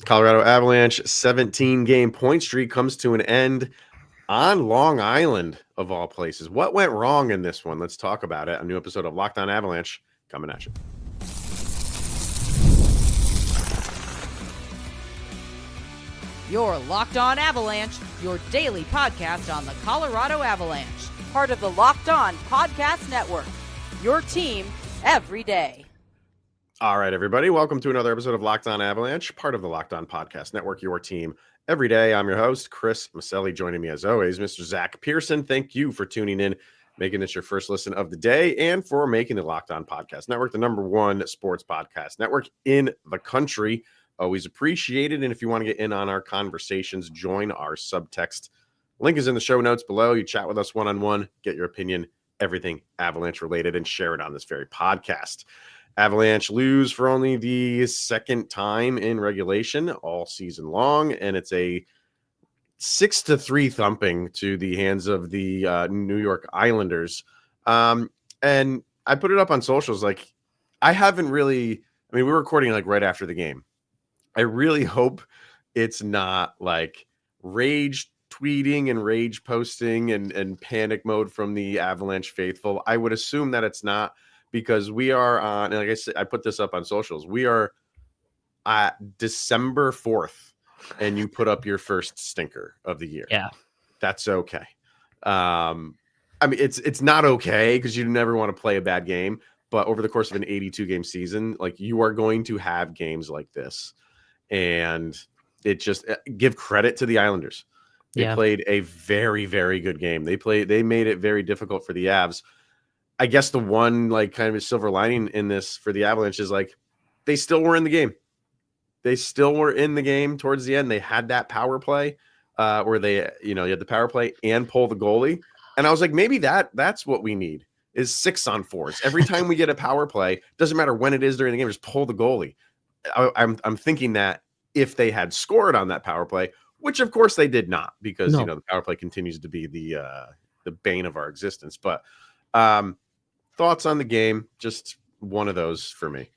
Colorado Avalanche 17-game point streak comes to an end on Long Island, of all places. What went wrong in this one? Let's talk about it. A new episode of Locked On Avalanche coming at you. You're Locked On Avalanche, your daily podcast on the Colorado Avalanche. Part of the Locked On Podcast Network, your team every day. All right, everybody. Welcome to another episode of Locked On Avalanche, part of the Locked On Podcast Network, your team every day. I'm your host, Chris Micieli. Joining me as always, Mr. Zach Pearson. Thank you for tuning in, making this your first listen of the day, and for making the Locked On Podcast Network the #1 sports podcast network in the country. Always appreciated. And if you want to get in on our conversations, join our subtext. Link is in the show notes below. You chat with us one-on-one, get your opinion, everything Avalanche related, and share it on this very podcast. Avalanche lose for only the second time in regulation all season long, and it's a 6-3 thumping to the hands of the New York Islanders. And I put it up on socials. Like, I haven't really, we're recording like right after the game. I really hope it's not like rage tweeting and rage posting and panic mode from the Avalanche faithful. I would assume that it's not, because we are on, and like I said, I put this up on socials. We are at December 4th, and you put up your first stinker of the year. Yeah, that's okay. It's not okay because you never want to play a bad game. But over the course of an 82-game season, like, you are going to have games like this, and it just give credit to the Islanders. They played a very, very good game. They made it very difficult for the Avs. I guess the one like kind of a silver lining in this for the Avalanche is like they still were in the game. They still were in the game towards the end. They had that power play where they, you had the power play and pull the goalie. And I was like, maybe that's what we need is 6-on-4s. Every time we get a power play, doesn't matter when it is during the game, just pull the goalie. I'm thinking that if they had scored on that power play, which of course they did not, because the power play continues to be the bane of our existence. But thoughts on the game? Just one of those for me.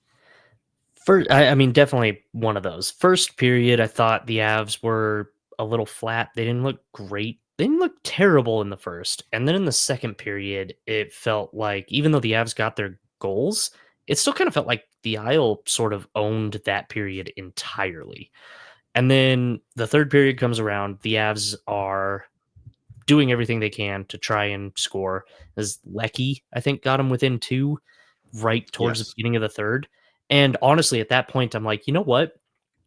Definitely one of those. First period, I thought the Avs were a little flat. They didn't look great. They didn't look terrible in the first. And then in the second period, it felt like, even though the Avs got their goals, it still kind of felt like the Isle sort of owned that period entirely. And then the third period comes around. The Avs are doing everything they can to try and score. As Lecky, I think, got him within 2 right towards the beginning of the third. And honestly, at that point, I'm like, you know what?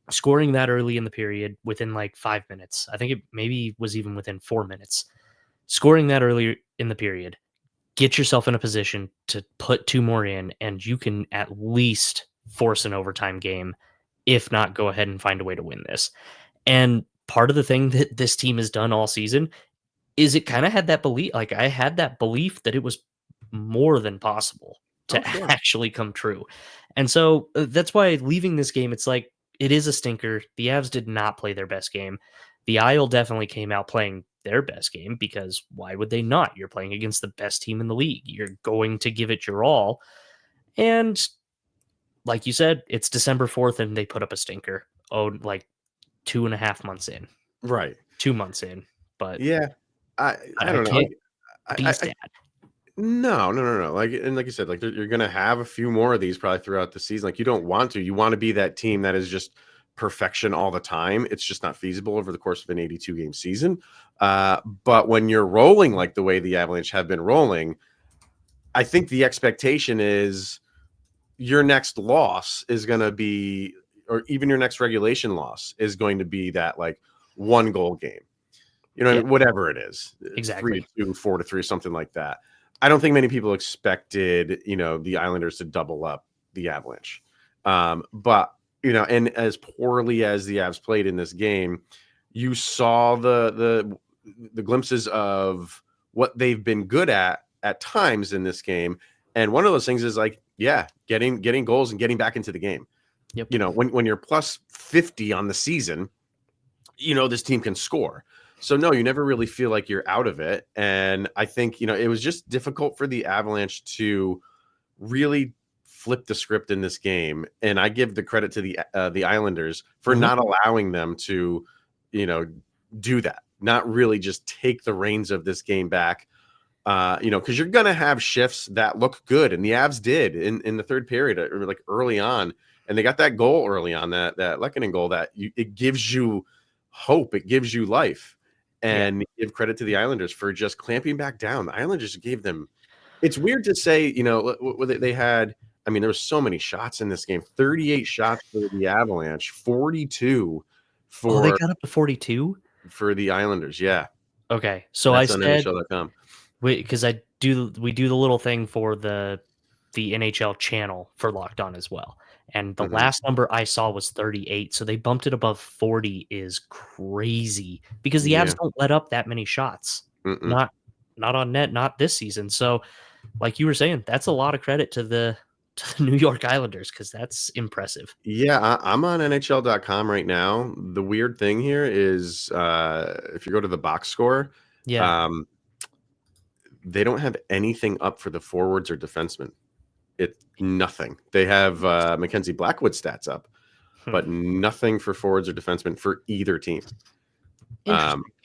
Scoring that early in the period within like 5 minutes, I think it maybe was even within 4 minutes. Scoring that early in the period, get yourself in a position to put 2 more in, and you can at least force an overtime game, if not go ahead and find a way to win this. And part of the thing that this team has done all season is it kind of had that belief. Like, I had that belief that it was more than possible to actually come true. And so that's why leaving this game, it's like, it is a stinker. The Avs did not play their best game. The Isle definitely came out playing their best game, because why would they not? You're playing against the best team in the league. You're going to give it your all. And like you said, it's December 4th and they put up a stinker. Oh, like 2.5 months in. Right. 2 months in. But yeah, I don't know. No. Like you said, like, you're going to have a few more of these probably throughout the season. Like, you don't want to. You want to be that team that is just perfection all the time. It's just not feasible over the course of an 82-game season. But when you're rolling like the way the Avalanche have been rolling, I think the expectation is your next loss is going to be, or even your next regulation loss is going to be that like 1-goal game. Whatever it is. Exactly. 3-2, 4-3, something like that. I don't think many people expected, the Islanders to double up the Avalanche. But, and as poorly as the Avs played in this game, you saw the glimpses of what they've been good at times in this game. And one of those things is like, getting goals and getting back into the game. Yep. When you're plus 50 on the season, this team can score. So no, you never really feel like you're out of it. And I think, it was just difficult for the Avalanche to really flipped the script in this game, and I give the credit to the Islanders for not allowing them to, do that. Not really just take the reins of this game back. Because you're gonna have shifts that look good, and the Avs did in the third period, or like early on, and they got that goal early on, that MacKinnon goal, it gives you hope, it gives you life, and give credit to the Islanders for just clamping back down. The Islanders gave them. It's weird to say, they had. I mean, there were so many shots in this game. 38 shots for the Avalanche, 42 they got up to 42 for the Islanders. Yeah. Okay, so That's I on said NHL.com. because we do the little thing for the NHL channel for Locked On as well, and the last number I saw was 38, so they bumped it above 40 is crazy because the Avs don't let up that many shots, not on net, not this season. So, like you were saying, that's a lot of credit to the New York Islanders because that's impressive. Yeah, I'm on NHL.com right now. The weird thing here is if you go to the box score, they don't have anything up for the forwards or defensemen. It's nothing. They have Mackenzie Blackwood stats up, but nothing for forwards or defensemen for either team.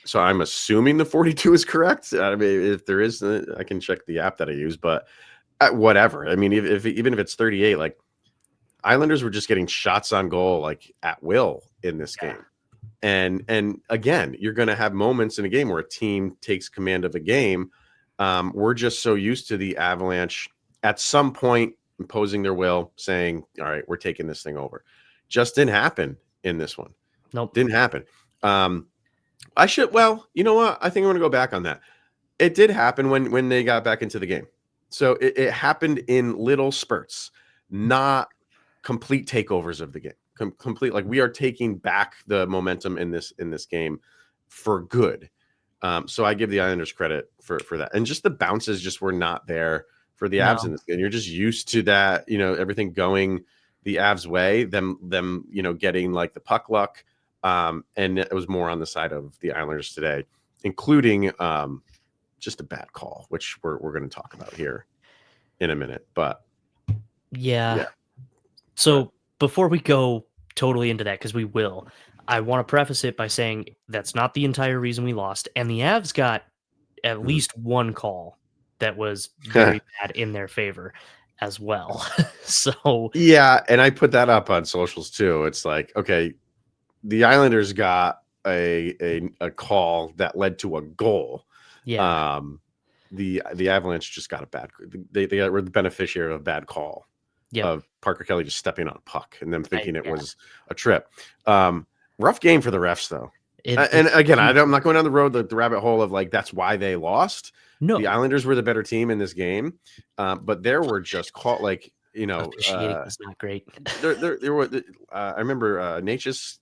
So I'm assuming the 42 is correct. I mean, if there is, I can check the app that I use, but whatever. I mean, even if it's 38, like Islanders were just getting shots on goal like at will in this game. And again, you're going to have moments in a game where a team takes command of a game. We're just so used to the Avalanche at some point imposing their will, saying, all right, we're taking this thing over. Just didn't happen in this one. Nope. Didn't happen. You know what? I think I'm going to go back on that. It did happen when they got back into the game. So it happened in little spurts, not complete takeovers of the game. Complete, like we are taking back the momentum in this game for good. So I give the Islanders credit for that. And just the bounces just were not there for the Avs in this game. You're just used to that, everything going the Avs way, them getting like the puck luck. And it was more on the side of the Islanders today, including just a bad call, which we're going to talk about here in a minute. But yeah. So before we go totally into that, because we will, I want to preface it by saying that's not the entire reason we lost. And the Avs got at least one call that was very bad in their favor as well. So yeah, and I put that up on socials too. It's like, okay, the Islanders got a call that led to a goal. Yeah. The Avalanche just got a bad. They were the beneficiary of a bad call. Of Parker Kelly just stepping on a puck and them thinking it was a trip. Rough game for the refs though. And again, I'm not going down the road, the rabbit hole of like that's why they lost. No, the Islanders were the better team in this game, but there were just caught like officiating was not great. There were. I remember Necas.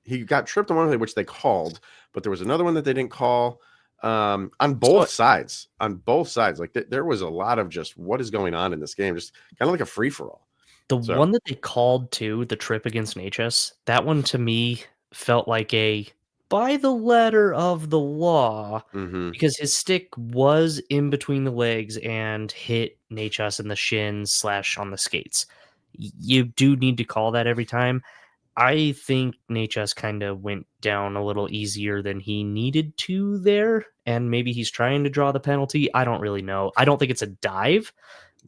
He got tripped on one of them, which they called, but there was another one that they didn't call. On both sides, like there was a lot of just what is going on in this game, just kind of like a free for all. The one that they called too, the trip against Necas, that one to me felt like a by the letter of the law because his stick was in between the legs and hit Necas in the shins / on the skates. You do need to call that every time. I think Necas kind of went down a little easier than he needed to there, and maybe he's trying to draw the penalty. I don't really know. I don't think it's a dive,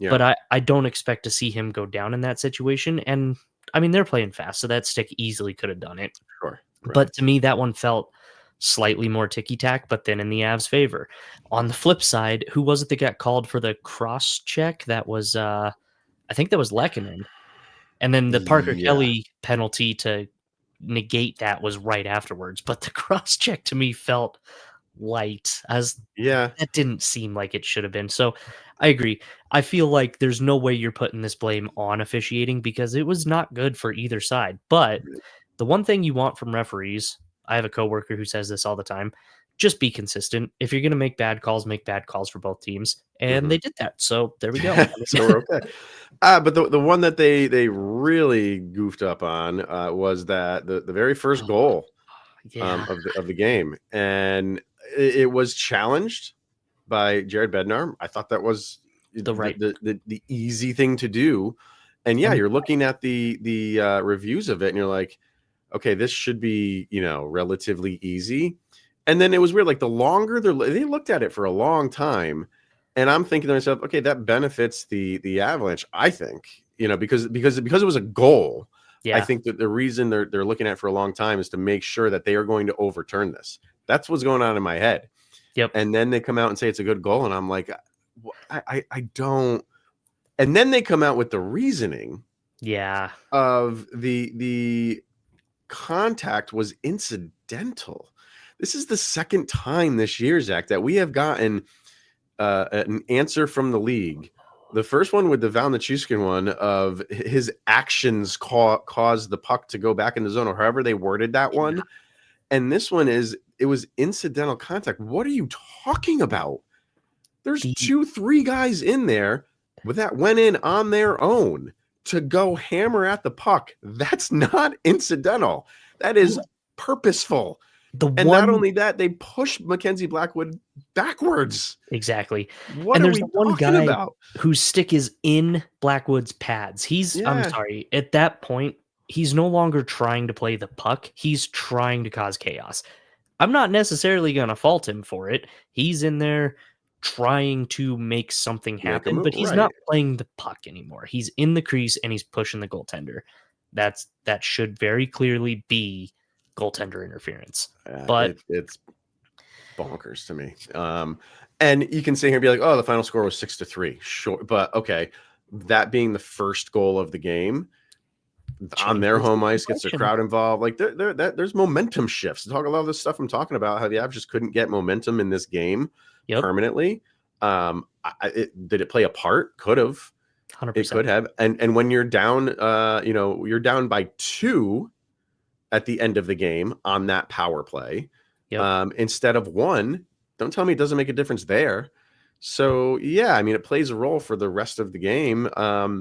but I don't expect to see him go down in that situation. And I mean, they're playing fast, so that stick easily could have done it. Sure. Right. But to me, that one felt slightly more ticky-tack, but then in the Avs' favor. On the flip side, who was it that got called for the cross check? That was, I think that was Lehkonen. And then the Parker Kelly penalty to negate that was right afterwards. But the cross check to me felt light, as that didn't seem like it should have been. So I agree. I feel like there's no way you're putting this blame on officiating because it was not good for either side. But the one thing you want from referees, I have a coworker who says this all the time, just be consistent. If you're going to make bad calls for both teams. And they did that. So there we go. So we're okay. But the one that they really goofed up on was that the very first goal of the game. And it was challenged by Jared Bednar. I thought that was the easy thing to do. And yeah, you're looking at the reviews of it, and you're like, okay, this should be, relatively easy. And then it was weird. Like the longer they looked at it for a long time, and I'm thinking to myself, okay, that benefits the Avalanche. I think, because it was a goal. Yeah. I think that the reason they're looking at it for a long time is to make sure that they are going to overturn this. That's what's going on in my head. Yep. And then they come out and say it's a good goal, and I'm like, I don't. And then they come out with the reasoning, of the contact was incidental. This is the second time this year, Zach, that we have gotten an answer from the league. The first one with the Val Nichushkin one of his actions caused the puck to go back in the zone, or however they worded that one. And this one it was incidental contact. What are you talking about? There's 2-3 guys in there that went in on their own to go hammer at the puck. That's not incidental. That is purposeful. Not only that, they pushed Mackenzie Blackwood backwards. Exactly. What are we talking about? Whose stick is in Blackwood's pads. I'm sorry, at that point, he's no longer trying to play the puck. He's trying to cause chaos. I'm not necessarily going to fault him for it. He's in there trying to make something happen, but he's not playing the puck anymore. He's in the crease and he's pushing the goaltender. That should very clearly be goaltender interference. But it's bonkers to me. And you can sit here and be like, oh, the final score was 6-3. Sure. But okay, that being the first goal of the game on their home ice, gets the crowd involved. Like there's momentum shifts. Talk a lot of this stuff I'm talking about, how the Avs just couldn't get momentum in this game permanently. Did it play a part? Could have. 100%. It could have. And when you're down, you're down by 2 at the end of the game on that power play, instead of 1. Don't tell me it doesn't make a difference there. So yeah, I mean, it plays a role for the rest of the game. I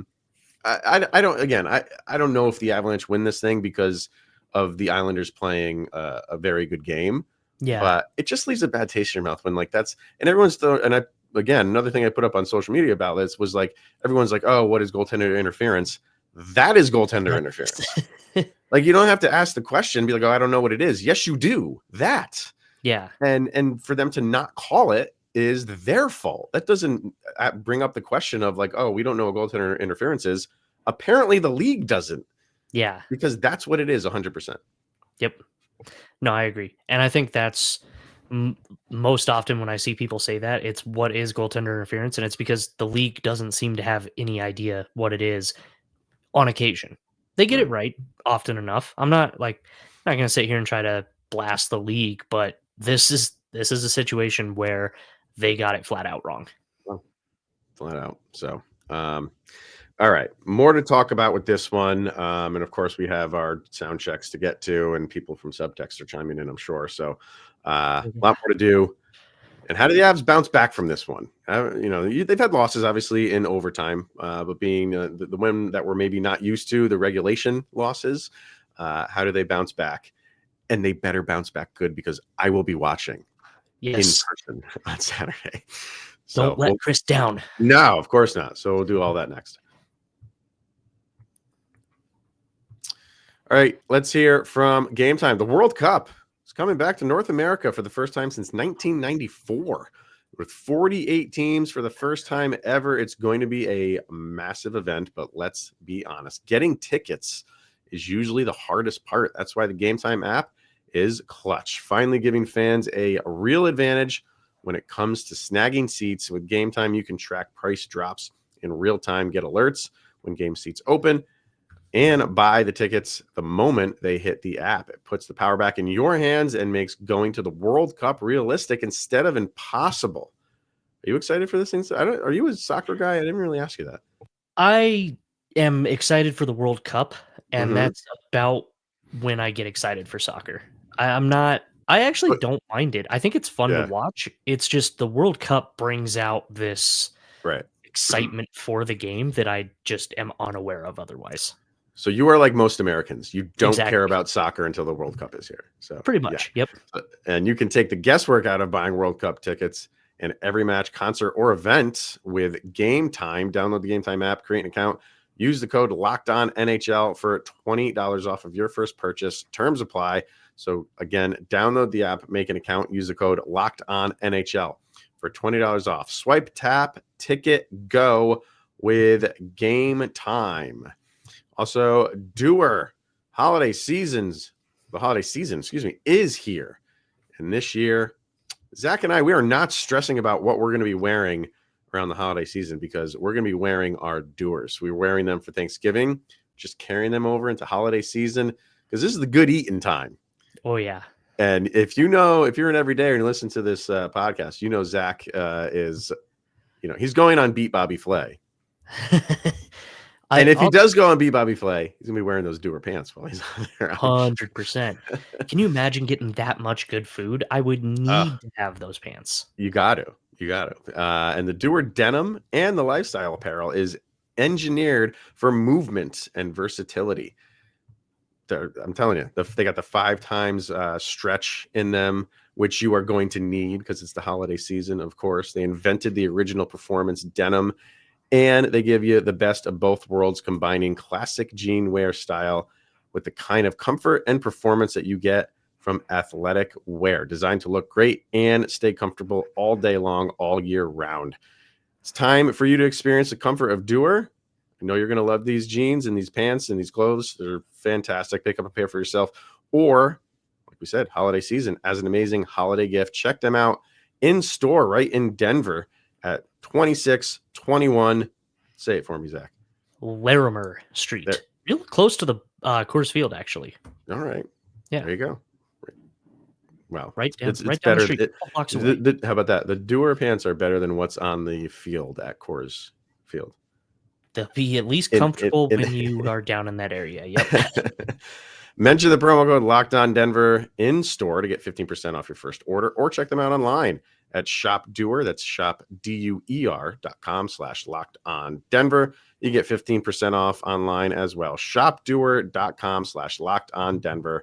don't know if the Avalanche win this thing because of the Islanders playing a very good game. Yeah, but it just leaves a bad taste in your mouth when everyone's still. And again, another thing I put up on social media about this was like, everyone's like, oh, what is goaltender interference? That is goaltender interference. Like, you don't have to ask the question, be like, oh, I don't know what it is. Yes, you do. That. Yeah. And for them to not call it is their fault. That doesn't bring up the question of like, oh, we don't know what goaltender interference is. Apparently the league doesn't. Yeah. Because that's what it is 100%. Yep. No, I agree. And I think that's most often when I see people say that, it's what is goaltender interference. And it's because the league doesn't seem to have any idea what it is on occasion. They get it right often enough. I'm not going to sit here and try to blast the league, but this is a situation where they got it flat out wrong. Flat out. So, all right, more to talk about with this one. And of course, we have our sound checks to get to, and people from subtext are chiming in, I'm sure. So a lot more to do. And how do the Avs bounce back from this one? They've had losses, obviously, in overtime, but being the one that we're maybe not used to, the regulation losses, how do they bounce back? And they better bounce back good, because I will be watching in person on Saturday. So don't let Chris down. No, of course not. So we'll do all that next. All right, let's hear from Game Time. The World Cup is coming back to North America for the first time since 1994. With 48 teams for the first time ever. It's going to be a massive event, but let's be honest. Getting tickets is usually the hardest part. That's why the Game Time app is clutch. Finally giving fans a real advantage when it comes to snagging seats. With Game Time, you can track price drops in real time, get alerts when game seats open, and buy the tickets the moment they hit the app. It puts the power back in your hands and makes going to the World Cup realistic instead of impossible. Are you excited for this thing? Are you a soccer guy? I didn't really ask you that. I am excited for the World Cup, and that's about when I get excited for soccer. I actually don't mind it. I think it's fun to watch. It's just the World Cup brings out this excitement for the game that I just am unaware of otherwise. So you are like most Americans. You don't care about soccer until the World Cup is here. So pretty much, yep. And you can take the guesswork out of buying World Cup tickets and every match, concert, or event with Game Time. Download the Game Time app, create an account, Use the code LOCKEDONNHL for $20 off of your first purchase. Terms apply. So again, download the app, make an account, use the code LOCKEDONNHL for $20 off. Swipe, tap, ticket, go with Game Time. Also, the holiday season, is here. And this year, Zach and I, we are not stressing about what we're going to be wearing around the holiday season because we're going to be wearing our doers. We're wearing them for Thanksgiving, just carrying them over into holiday season because this is the good eating time. Oh, yeah. And if you're an everyday and you listen to this podcast, Zach is, he's going on Beat Bobby Flay. And if he does go on Beat Bobby Flay, he's going to be wearing those doer pants while he's on there. 100%. Can you imagine getting that much good food? I would need to have those pants. You got to. And the doer denim and the lifestyle apparel is engineered for movement and versatility. I'm telling you, they got the 5 times stretch in them, which you are going to need because it's the holiday season, of course. They invented the original performance denim, and they give you the best of both worlds, combining classic jean wear style with the kind of comfort and performance that you get from athletic wear, designed to look great and stay comfortable all day long, all year round. It's time for you to experience the comfort of doer. I know you're going to love these jeans and these pants and these clothes. They're fantastic. Pick up a pair for yourself, or like we said, holiday season as an amazing holiday gift. Check them out in store right in Denver at 2621. Say it for me, Zach. Larimer Street. There. Real close to the Coors Field, actually. All right. Yeah. There you go. Wow. Right down, it's right better. down the street, blocks away. How about that? The doer pants are better than what's on the field at Coors Field. They'll be at least comfortable when you are down in that area. Yep. Mention the promo code LOCKEDONDenver in store to get 15% off your first order, or check them out online at ShopDoer. That's shopduer.com/LockedOnDenver. You get 15% off online as well. ShopDoer.com/LockedOnDenver.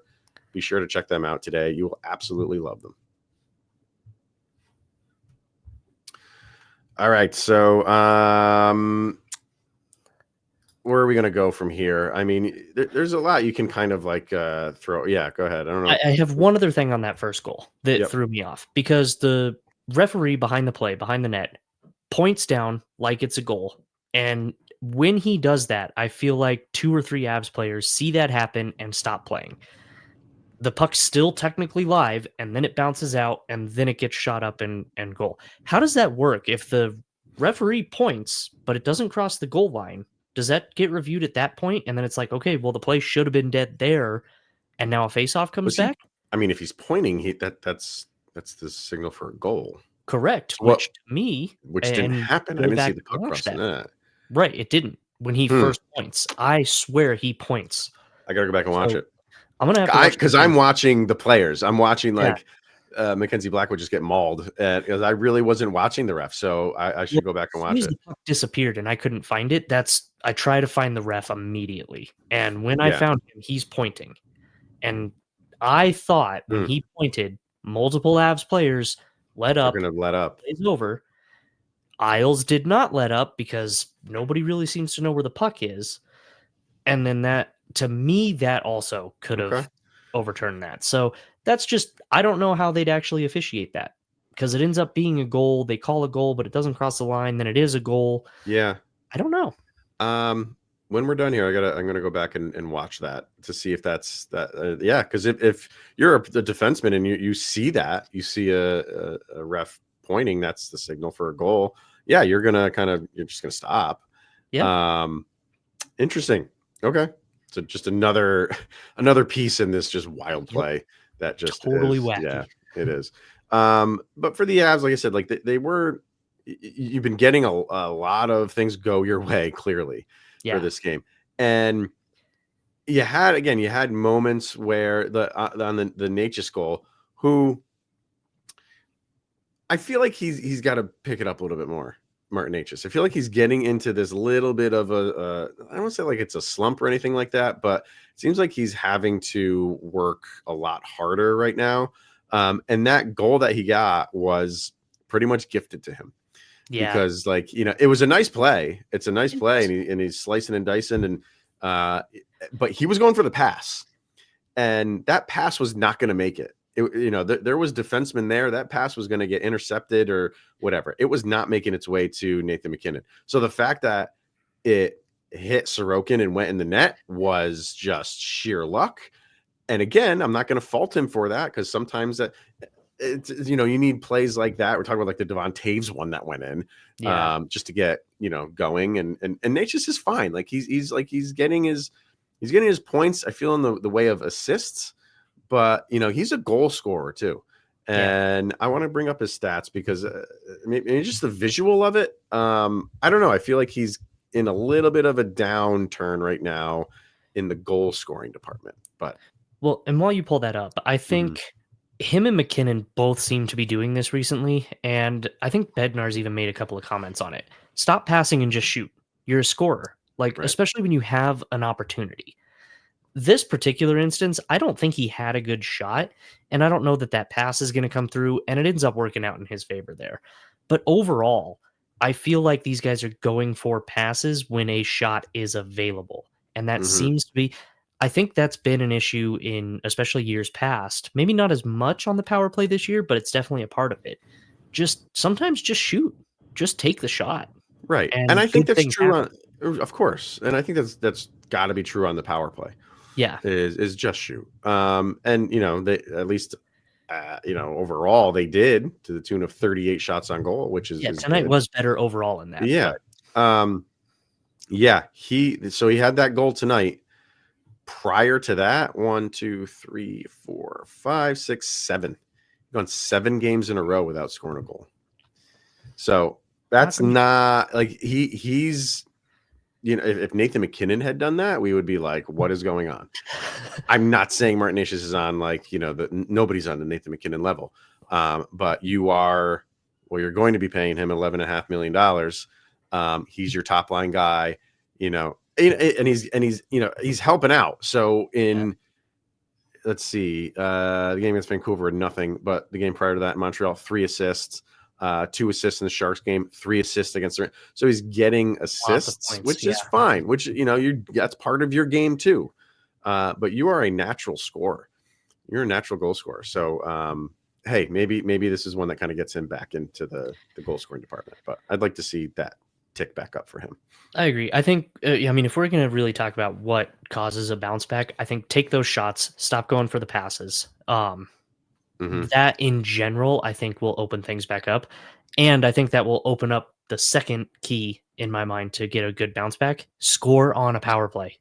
Be sure to check them out today. You will absolutely love them. All right. So, where are we going to go from here? I mean, there's a lot you can kind of like throw. Yeah, go ahead. I don't know. I have one other thing on that first goal that threw me off, because the referee behind the net, points down like it's a goal. And when he does that, I feel like 2 or 3 Avs players see that happen and stop playing. The puck's still technically live, and then it bounces out, and then it gets shot up and goal. How does that work? If the referee points, but it doesn't cross the goal line, does that get reviewed at that point? And then it's like, okay, well, the play should have been dead there, and now a faceoff comes back? I mean, if he's pointing, that's the signal for a goal. Correct. Well, which to me, which didn't happen. I didn't see the puck crossing that. Right, it didn't. When he first points, I swear he points. I gotta go back and watch it. I'm gonna have to, because I'm watching the players. I'm watching Mackenzie Blackwood just get mauled because I really wasn't watching the ref. So I should go back and watch it. The puck disappeared and I couldn't find it. I try to find the ref immediately, and when I found him, he's pointing, and I thought when he pointed, multiple Avs players let up. They're gonna let up. It's over. Isles did not let up because nobody really seems to know where the puck is, and then that. To me, that also could have overturned that. So that's just, I don't know how they'd actually officiate that, because it ends up being a goal. They call a goal, but it doesn't cross the line. Then it is a goal. Yeah. I don't know. When we're done here, I'm going to go back and watch that to see if that's that. Because if you're a defenseman and you see that, you see a ref pointing, that's the signal for a goal. Yeah. You're just going to stop. Yeah. Interesting. Okay. So just another piece in this just wild play that just totally is, wacky. Yeah, it is. But for the Avs, like I said, like you've been getting a lot of things go your way clearly for this game, and you had moments where on the Necas goal, who I feel like he's got to pick it up a little bit more. Martin Necas. I feel like he's getting into this little bit of I don't want to say like it's a slump or anything like that, but it seems like he's having to work a lot harder right now. And that goal that he got was pretty much gifted to him. because it was a nice play. It's a nice play, and he's slicing and dicing, and but he was going for the pass, and that pass was not going to make it. There was defenseman there. That pass was going to get intercepted or whatever. It was not making its way to Nathan MacKinnon. So the fact that it hit Sorokin and went in the net was just sheer luck. And again, I'm not going to fault him for that, because sometimes that you need plays like that. We're talking about like the Devon Taves one that went in, just to get going. And Necas is fine. Like he's getting his points. I feel in the way of assists, but he's a goal scorer too. And I want to bring up his stats because maybe just the visual of it. I don't know. I feel like he's in a little bit of a downturn right now in the goal scoring department. But and while you pull that up, I think him and MacKinnon both seem to be doing this recently, and I think Bednar's even made a couple of comments on it. Stop passing and just shoot. You're a scorer, especially when you have an opportunity. This particular instance, I don't think he had a good shot, and I don't know that pass is going to come through, and it ends up working out in his favor there. But overall, I feel like these guys are going for passes when a shot is available, and that seems to be... I think that's been an issue in especially years past. Maybe not as much on the power play this year, but it's definitely a part of it. Sometimes just shoot. Just take the shot. Right. And I think that's true of course. And I think that's got to be true on the power play. Yeah. Is just shoot. And they at least overall they did, to the tune of 38 shots on goal, which is tonight was better overall in that. Yeah. He had that goal tonight. Prior to that, 1, 2, 3, 4, 5, 6, 7. He's gone 7 games in a row without scoring a goal. So that's not like he's if Nathan MacKinnon had done that, we would be like, what is going on? I'm not saying Martin Necas is on nobody's on the Nathan MacKinnon level. But you're going to be paying him $11.5 million. He's your top line guy, and he's helping out. So let's see, the game against Vancouver, nothing, but the game prior to that in Montreal, 3 assists, 2 assists in the Sharks game, 3 assists against the... So he's getting assists, which is fine, which, that's part of your game too. But you are a natural scorer. You're a natural goal scorer. So, hey, maybe this is one that kind of gets him back into the goal scoring department, but I'd like to see that tick back up for him. I agree. I think, if we're going to really talk about what causes a bounce back, I think take those shots, stop going for the passes. That in general, I think will open things back up. And I think that will open up the second key in my mind to get a good bounce back: score on a power play.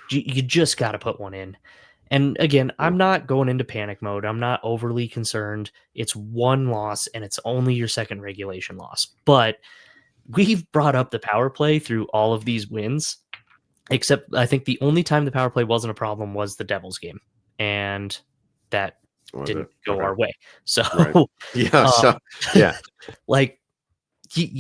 You just got to put one in. And again, I'm not going into panic mode. I'm not overly concerned. It's 1 loss and it's only your second regulation loss. But we've brought up the power play through all of these wins, except I think the only time the power play wasn't a problem was the Devils game, and that didn't go our way. So, you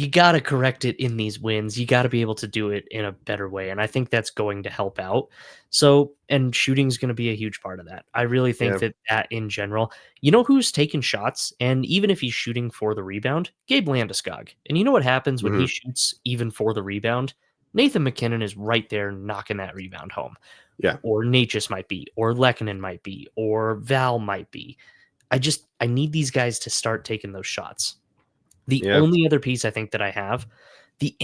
got to correct it in these wins. You got to be able to do it in a better way, and I think that's going to help out. So, and shooting is going to be a huge part of that. I really think that in general, who's taking shots, and even if he's shooting for the rebound, Gabe Landeskog. And you know what happens when he shoots even for the rebound? Nathan MacKinnon is right there knocking that rebound home. Yeah. Or Necas might be, or Lehkonen might be, or Val might be. I need these guys to start taking those shots. The only other piece I think that I have, the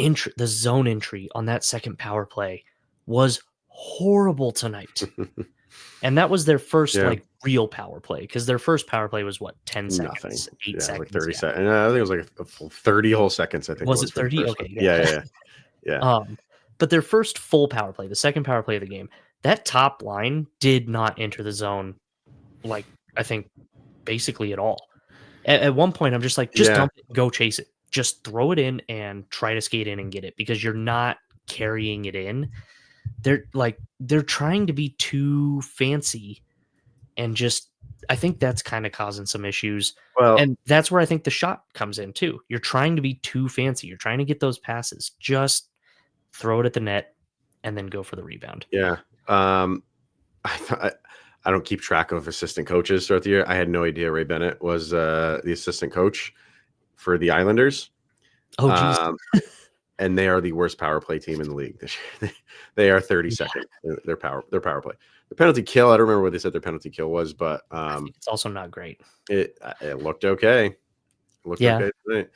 zone entry on that second power play was horrible tonight. And that was their first real power play, because their first power play was 10 seconds, 8 seconds. Like 30 seconds. I think it was like a full 30 whole seconds. I think was it 30? Okay. Yeah. But their first full power play, the second power play of the game, that top line did not enter the zone, I think basically at all. At one point, I'm just like, dump it, go chase it. Just throw it in and try to skate in and get it, because you're not carrying it in. They're trying to be too fancy, and I think that's kind of causing some issues. Well, and that's where I think the shot comes in too. You're trying to be too fancy. You're trying to get those passes. Just throw it at the net and then go for the rebound. Yeah. I don't keep track of assistant coaches throughout the year. I had no idea Ray Bennett was the assistant coach for the Islanders. Oh, geez. And they are the worst power play team in the league this year. They are 32nd. Their power play. The penalty kill, I don't remember what they said their penalty kill was, but I think it's also not great. it looked okay. It looked okay today.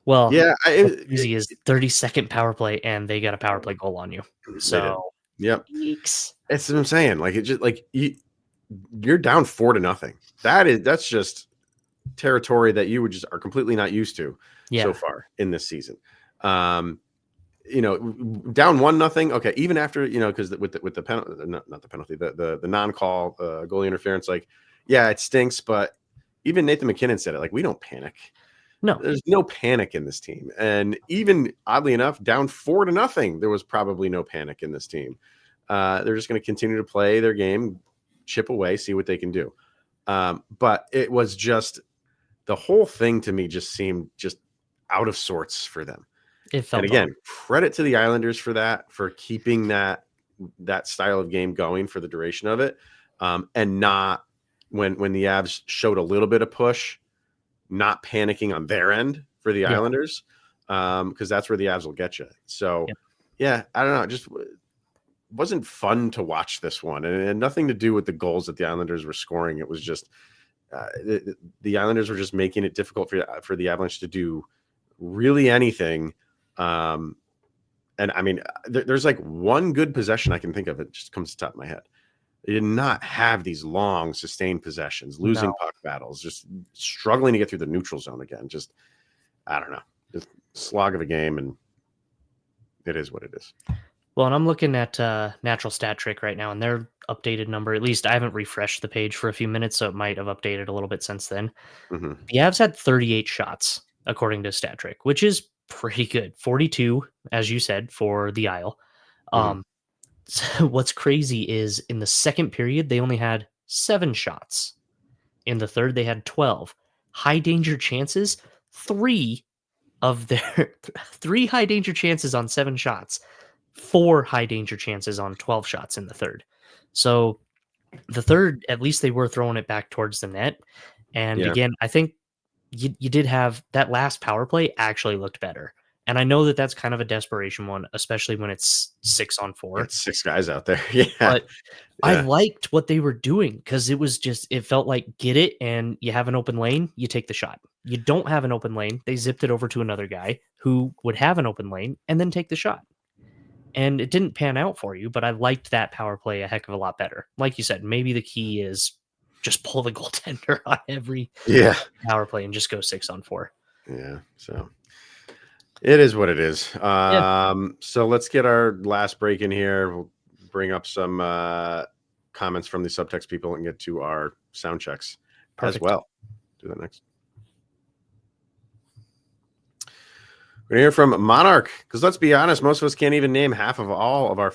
Well, yeah, what's easy is 32nd power play, and they got a power play goal on you. So, yep. Yeeks. That's what I'm saying. Like, it just like you're down 4-0. That's just territory that you are completely not used to so far in this season. Down 1-0. Okay, even after because with the penalty, not the penalty, the non-call goalie interference, like, yeah, it stinks, but even Nathan MacKinnon said it. Like, we don't panic. No, there's no panic in this team, and even oddly enough, down 4-0, there was probably no panic in this team. They're just going to continue to play their game, chip away, see what they can do. But it was just the whole thing to me just seemed just out of sorts for them. It felt. And again, credit to the Islanders for that, for keeping that style of game going for the duration of it, and not when the Avs showed a little bit of push, not panicking on their end for the Islanders, because that's where the Avs will get you. So, I don't know, just wasn't fun to watch this one, and it had nothing to do with the goals that the Islanders were scoring. It was just the Islanders were just making it difficult for the Avalanche to do really anything. And I mean, there's like one good possession I can think of. It just comes to the top of my head. They did not have these long, sustained possessions, losing puck battles, just struggling to get through the neutral zone again. Just, I don't know, just slog of a game, and it is what it is. Well, and I'm looking at Natural Stat Trick right now, and their updated number, at least I haven't refreshed the page for a few minutes, so it might have updated a little bit since then. Mm-hmm. The Avs had 38 shots, according to Stat Trick, which is pretty good. 42, as you said, for the Isle. So what's crazy is in the second period, they only had 7 shots. In the third, they had 12. High danger chances, 3 of their 3 high danger chances on 7 shots. 4 high danger chances on 12 shots in the third. So the third, at least they were throwing it back towards the net. And again, I think you did have that last power play actually looked better. And I know that that's kind of a desperation one, especially when it's 6-on-4. It's 6 guys out there. But I liked what they were doing, because it felt like, get it, and you have an open lane, you take the shot. You don't have an open lane, they zipped it over to another guy who would have an open lane and then take the shot. And it didn't pan out for you, but I liked that power play a heck of a lot better. Like you said, maybe the key is just pull the goaltender on every power play and just go 6-on-4. Yeah, so it is what it is. So let's get our last break in here. We'll bring up some comments from the subtext people and get to our sound checks as well. Do that next. We're going to hear from Monarch, because let's be honest, most of us can't even name name all of our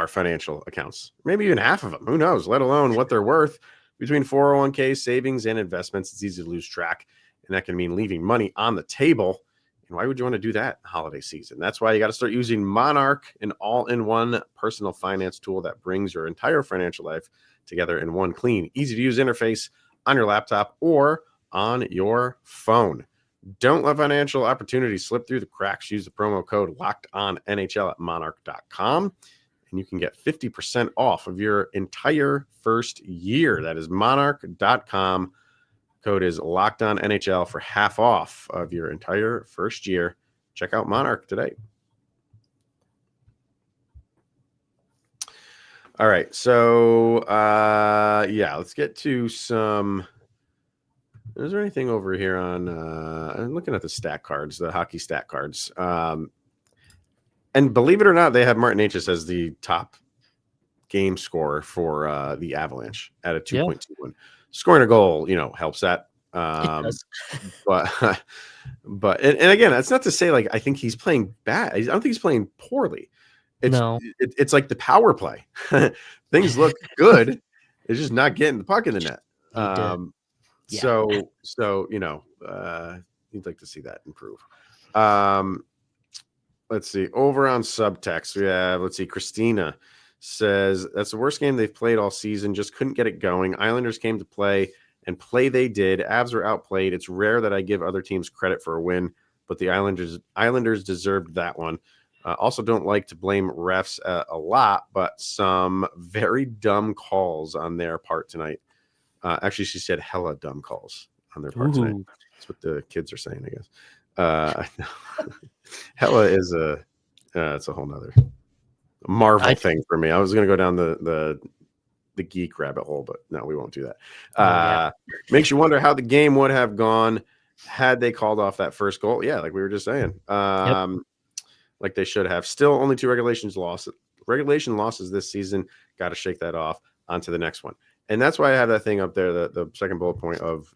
financial accounts, maybe even half of them. Who knows, let alone what they're worth. Between 401k, savings, and investments, it's easy to lose track, and that can mean leaving money on the table. And why would you want to do that holiday season? That's why you got to start using Monarch, an all-in-one personal finance tool that brings your entire financial life together in one clean, easy-to-use interface on your laptop or on your phone. Don't let financial opportunities slip through the cracks. Use the promo code LOCKEDONNHL at monarch.com, and you can get 50% off of your entire first year. That is monarch.com. Code is LOCKEDONNHL for half off of your entire first year. Check out Monarch today. All right, so let's get to some. Is there anything over here on? I'm looking at the stat cards, the hockey stat cards. And believe it or not, they have Martin Necas as the top game scorer for the Avalanche at a 2.21. Scoring a goal, helps that. But again, that's not to say like I think he's playing bad. I don't think he's playing poorly. It's like the power play. Things look good. It's just not getting the puck in the net. So you'd like to see that improve. Let's see. Over on subtext, we have, Christina says, that's the worst game they've played all season. Just couldn't get it going. Islanders came to play and play they did. Avs were outplayed. It's rare that I give other teams credit for a win, but the Islanders deserved that one. Also, don't like to blame refs a lot, but some very dumb calls on their part tonight. Actually, she said hella dumb calls on their part tonight. That's what the kids are saying, I guess. Hella is it's a whole nother Marvel thing for me. I was going to go down the geek rabbit hole, but no, we won't do that. Makes you wonder how the game would have gone had they called off that first goal. Yeah, like we were just saying. Like they should have. Still only 2 regulation losses this season. Got to shake that off. On to the next one. And that's why I have that thing up there, the second bullet point of,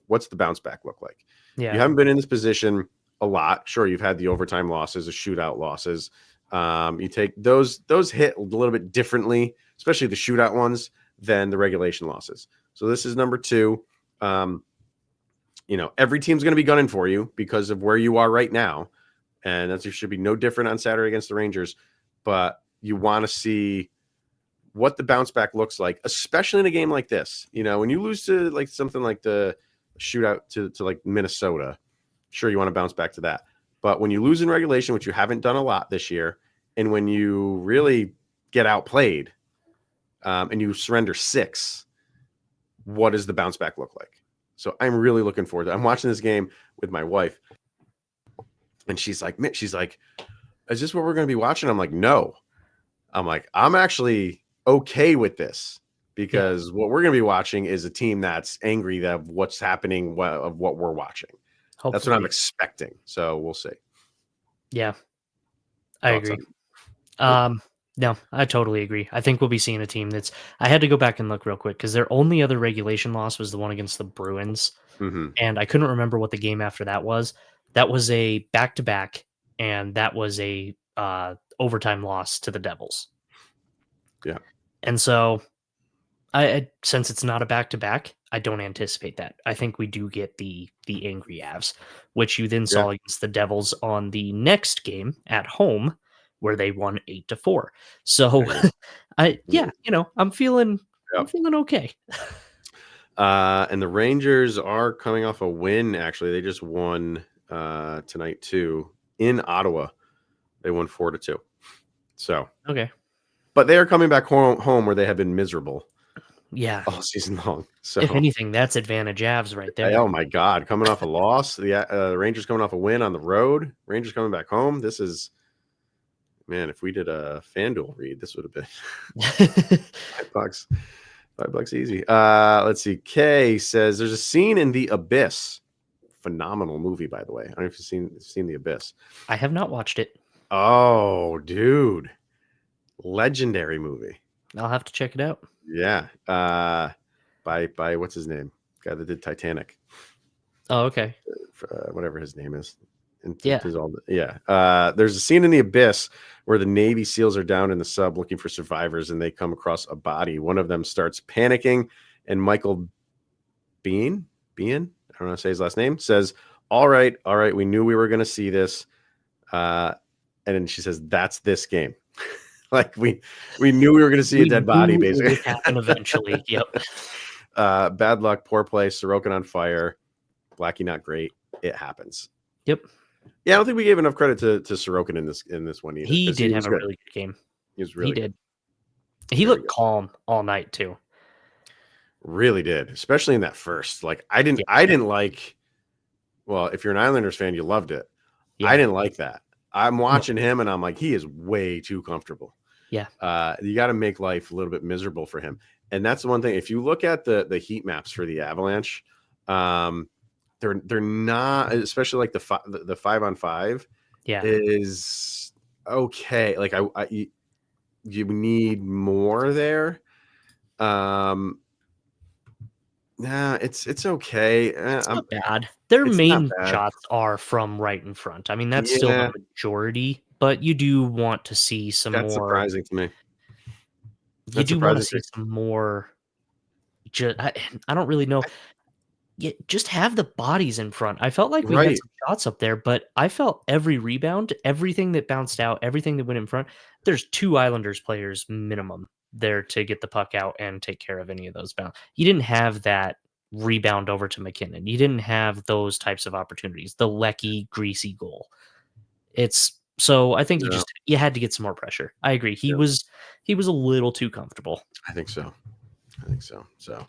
what's the bounce back look like? Yeah. You haven't been in this position a lot. Sure, you've had the overtime losses, the shootout losses. You take those hit a little bit differently, especially the shootout ones, than the regulation losses. So this is number 2. Every team's going to be gunning for you because of where you are right now. And that should be no different on Saturday against the Rangers. But you want to see what the bounce back looks like, especially in a game like this. When you lose to like something like the shootout to like Minnesota, sure, you want to bounce back to that. But when you lose in regulation, which you haven't done a lot this year, and when you really get outplayed and you surrender 6, what does the bounce back look like? So I'm really looking forward to it. I'm watching this game with my wife, and she's like, is this what we're going to be watching? I'm like, no. I'm like, I'm actually okay with this because what we're going to be watching is a team that's angry of what's happening, of what we're watching. Hopefully. That's what I'm expecting. So we'll see. Yeah, I agree. No, I totally agree. I think we'll be seeing a team that's. I had to go back and look real quick because their only other regulation loss was the one against the Bruins, and I couldn't remember what the game after that was. That was a back-to-back, and that was a overtime loss to the Devils. Yeah, and so I since it's not a back-to-back, I don't anticipate that. I think we do get the angry Avs, which you then saw against the Devils on the next game at home, where they won 8-4. So I'm feeling okay. And the Rangers are coming off a win. Actually, they just won tonight too in Ottawa. They won 4-2. So okay, but they are coming back home where they have been miserable. Yeah, all season long. So if anything, that's advantage Avs right there. Oh my God, coming off a loss, the Rangers coming off a win on the road, Rangers coming back home. This is, man, if we did a FanDuel read, this would have been $5. $5 easy. Let's see. Kay says there's a scene in The Abyss. Phenomenal movie, by the way. I don't know if you've seen The Abyss. I have not watched it. Oh, dude. Legendary movie. I'll have to check it out. Yeah. By what's his name? Guy that did Titanic. Oh, okay. Whatever his name is. Yeah. There's a scene in The Abyss where the Navy SEALs are down in the sub looking for survivors, and they come across a body. One of them starts panicking, and Michael Bean, I don't know how to say his last name, says, all right, we knew we were going to see this. And then she says, that's this game. Like we knew we were going to see a dead body, basically. It happen eventually. Yep. Bad luck, poor play, Sorokin on fire, Blackie not great. It happens. Yep. Yeah, I don't think we gave enough credit to Sorokin in this one either. He did have a really good game. He was really good. He looked calm all night too. Really did, especially in that first. Like I didn't like. Well, if you're an Islanders fan, you loved it. Yeah. I didn't like that. I'm watching him, and I'm like, he is way too comfortable. Yeah. You got to make life a little bit miserable for him, and that's the one thing. If you look at the heat maps for the Avalanche, they're not, especially like the 5-on-5. Yeah, is okay. Like you need more there. Nah, it's okay. It's not bad. Their main shots are from right in front. I mean, that's still the majority, but you do want to see some more. That's surprising to me. You do want to see some more. I don't really know. Yeah, just have the bodies in front. I felt like we had some shots up there, but I felt every rebound, everything that bounced out, everything that went in front, there's 2 Islanders players minimum there to get the puck out and take care of any of those bounds. You didn't have that rebound over to MacKinnon. You didn't have those types of opportunities. The Lecky greasy goal. So I think you had to get some more pressure. I agree. He was a little too comfortable. I think so. So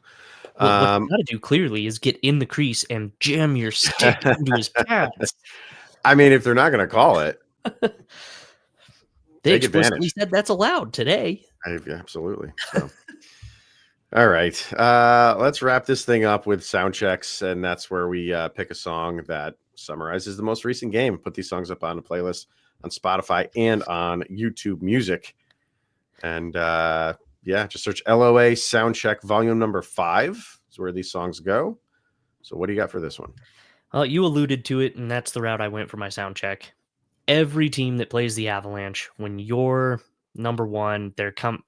What you got to do clearly is get in the crease and jam your stick into his pads. I mean, if they're not going to call it, they explicitly said that's allowed today. Absolutely. So. All right. Let's wrap this thing up with sound checks, and that's where we pick a song that summarizes the most recent game. Put these songs up on a playlist on Spotify and on YouTube Music. And just search LOA Soundcheck Volume number 5 is where these songs go. So what do you got for this one? Well, you alluded to it, and that's the route I went for my sound check. Every team that plays the Avalanche, when you're number one,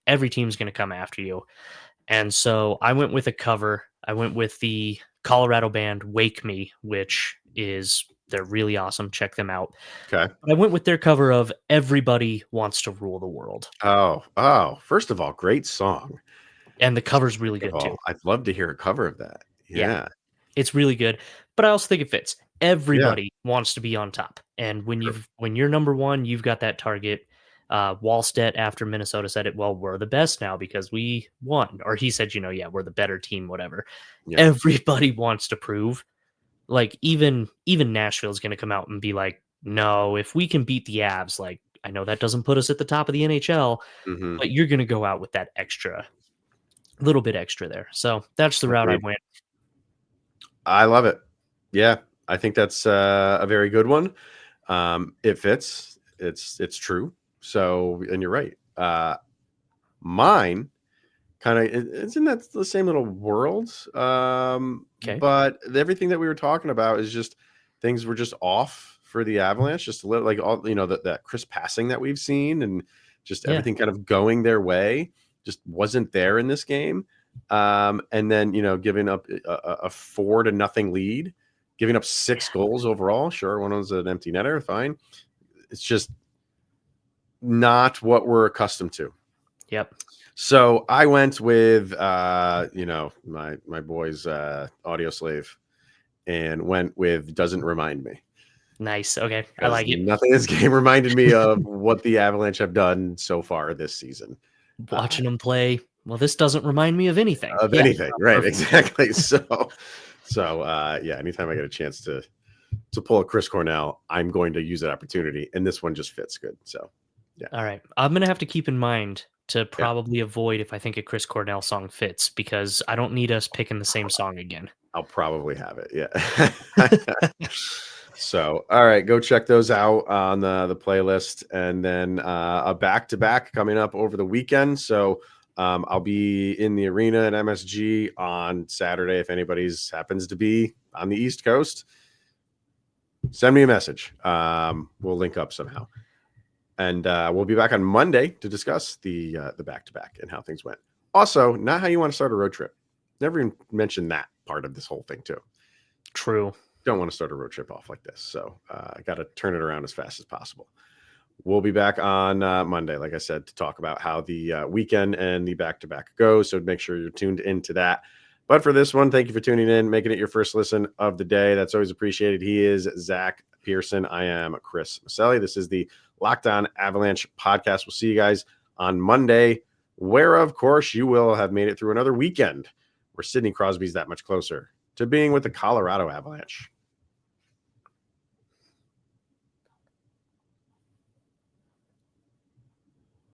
every team's going to come after you. And so I went with a cover. I went with the Colorado band Wake Me, they're really awesome. Check them out. Okay. I went with their cover of Everybody Wants to Rule the World. Oh, first of all, great song. And the cover's really good too. I'd love to hear a cover of that. Yeah. It's really good. But I also think it fits. Everybody wants to be on top. And when you're number one, you've got that target. Wallstedt after Minnesota said it, well, we're the best now because we won. Or he said, we're the better team, whatever. Yeah. Everybody wants to prove. Like even Nashville's going to come out and be like, no, if we can beat the Avs, like I know that doesn't put us at the top of the NHL, but you're going to go out with that little bit extra there. So that's the route I went. I love it. Yeah, I think that's a very good one. It fits. It's true. So, and you're right. Mine kind of it's in the same little world. But everything that we were talking about is just things were just off for the Avalanche, just a little like all that crisp passing that we've seen and just everything kind of going their way just wasn't there in this game. And then giving up a 4-0 lead, giving up 6 goals overall. Sure, one was an empty netter, fine. It's just not what we're accustomed to. Yep. So I went with my boy's audio slave and went with Doesn't Remind Me. Nice. Okay. I like it. Nothing in this game reminded me of what the Avalanche have done so far this season. Watching them play. Well, this doesn't remind me of anything. Anything. Right. Perfect. Exactly. So anytime I get a chance to pull a Chris Cornell, I'm going to use that opportunity. And this one just fits good. So, yeah. All right. I'm going to have to keep in mind to probably avoid if I think a Chris Cornell song fits, because I don't need us picking the same song again. I'll probably have it. Yeah. So, all right, go check those out on the playlist. And then a back-to-back coming up over the weekend. So I'll be in the arena at MSG on Saturday. If anybody's happens to be on the East Coast, send me a message. We'll link up somehow. And we'll be back on Monday to discuss the back-to-back and how things went. Also, not how you want to start a road trip. Never even mentioned that part of this whole thing, too. True. Don't want to start a road trip off like this. So I got to turn it around as fast as possible. We'll be back on Monday, like I said, to talk about how the weekend and the back-to-back goes. So make sure you're tuned into that. But for this one, thank you for tuning in, making it your first listen of the day. That's always appreciated. He is Zach Pearson. I am Chris Micieli. This is the Locked On Avalanche podcast. We'll see you guys on Monday, where, of course, you will have made it through another weekend where Sidney Crosby's that much closer to being with the Colorado Avalanche.